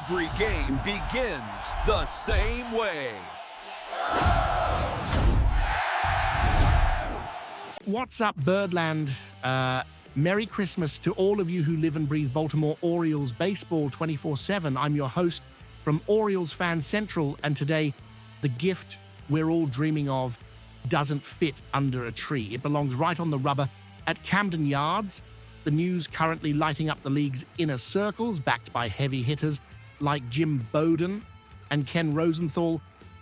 Every game begins the same way. What's up, Birdland? Merry Christmas to all of you who live and breathe Baltimore Orioles baseball 24/7. I'm your host from Orioles Fan Central, and today, the gift we're all dreaming of doesn't fit under a tree. It belongs right on the rubber at Camden Yards. The news currently lighting up the league's inner circles, backed by heavy hitters like Jim Bowden and Ken Rosenthal,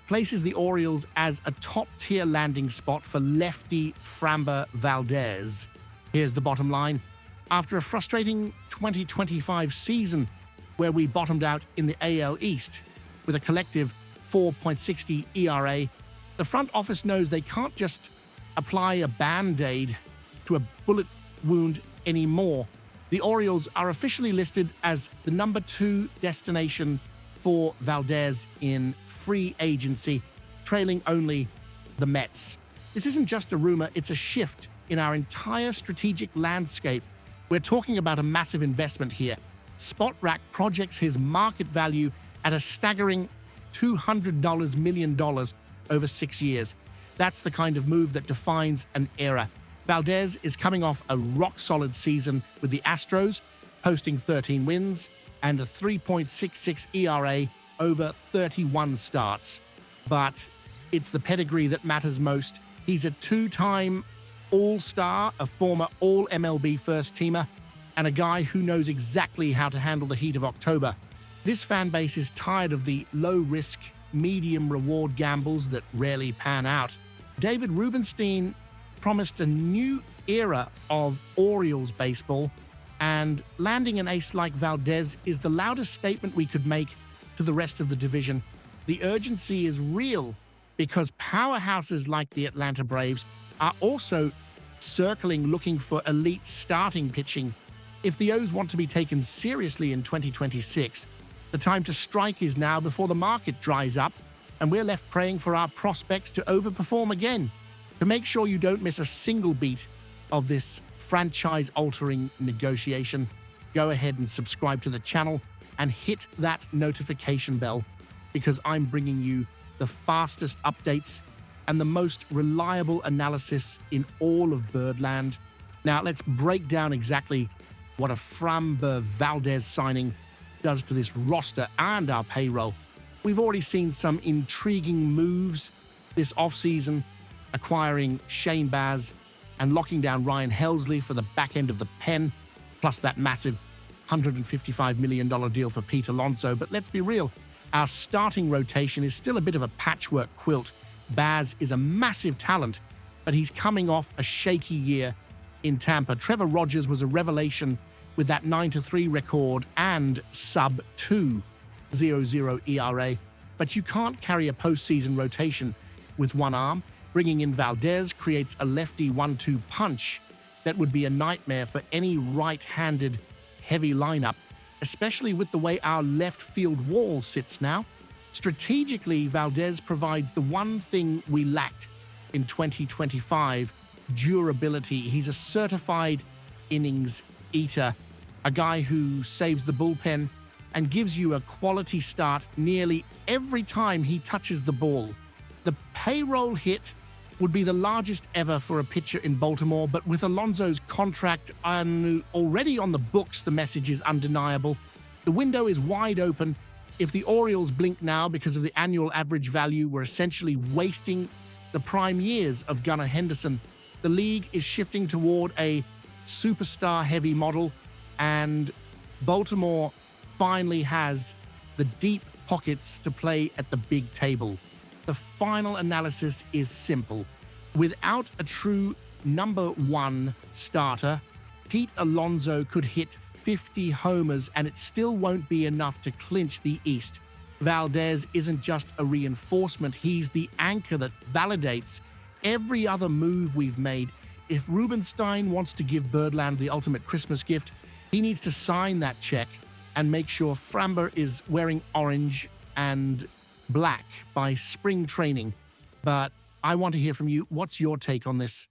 places the Orioles as a top-tier landing spot for lefty Framber Valdez. Here's the bottom line. After a frustrating 2025 season where we bottomed out in the AL East with a collective 4.60 ERA, the front office knows they can't just apply a Band-Aid to a bullet wound anymore. The Orioles are officially listed as the number 2 destination for Valdez in free agency, trailing only the Mets. This isn't just a rumor, it's a shift in our entire strategic landscape. We're talking about a massive investment here. SpotRack projects his market value at a staggering $200 million over 6 years. That's the kind of move that defines an era. Valdez is coming off a rock-solid season with the Astros, posting 13 wins and a 3.66 ERA over 31 starts. But it's the pedigree that matters most. He's a 2-time All-Star, a former All-MLB first-teamer, and a guy who knows exactly how to handle the heat of October. This fan base is tired of the low-risk, medium-reward gambles that rarely pan out. David Rubenstein promised a new era of Orioles baseball, and landing an ace like Valdez is the loudest statement we could make to the rest of the division. The urgency is real because powerhouses like the Atlanta Braves are also circling looking for elite starting pitching. If the O's want to be taken seriously in 2026, the time to strike is now before the market dries up and we're left praying for our prospects to overperform again. To make sure you don't miss a single beat of this franchise-altering negotiation, go ahead and subscribe to the channel and hit that notification bell, because I'm bringing you the fastest updates and the most reliable analysis in all of Birdland. Now, let's break down exactly what a Framber Valdez signing does to this roster and our payroll. We've already seen some intriguing moves this offseason, acquiring Shane Baz and locking down Ryan Helsley for the back end of the pen, plus that massive $155 million deal for Pete Alonso. But let's be real, our starting rotation is still a bit of a patchwork quilt. Baz is a massive talent, but he's coming off a shaky year in Tampa. Trevor Rogers was a revelation with that 9-3 record and sub-2.00 ERA, but you can't carry a postseason rotation with one arm. Bringing in Valdez creates a lefty 1-2 punch that would be a nightmare for any right-handed heavy lineup, especially with the way our left field wall sits now. Strategically, Valdez provides the one thing we lacked in 2025, durability. He's a certified innings eater, a guy who saves the bullpen and gives you a quality start nearly every time he touches the ball. The payroll hit would be the largest ever for a pitcher in Baltimore, but with Alonso's contract already on the books, the message is undeniable. The window is wide open. If the Orioles blink now because of the annual average value, we're essentially wasting the prime years of Gunnar Henderson. The league is shifting toward a superstar-heavy model, and Baltimore finally has the deep pockets to play at the big table. The final analysis is simple. Without a true number 1 starter, Pete Alonso could hit 50 homers and it still won't be enough to clinch the East. Valdez isn't just a reinforcement, he's the anchor that validates every other move we've made. If Rubenstein wants to give Birdland the ultimate Christmas gift, he needs to sign that check and make sure Framber is wearing orange and black by spring training. But I want to hear from you. What's your take on this?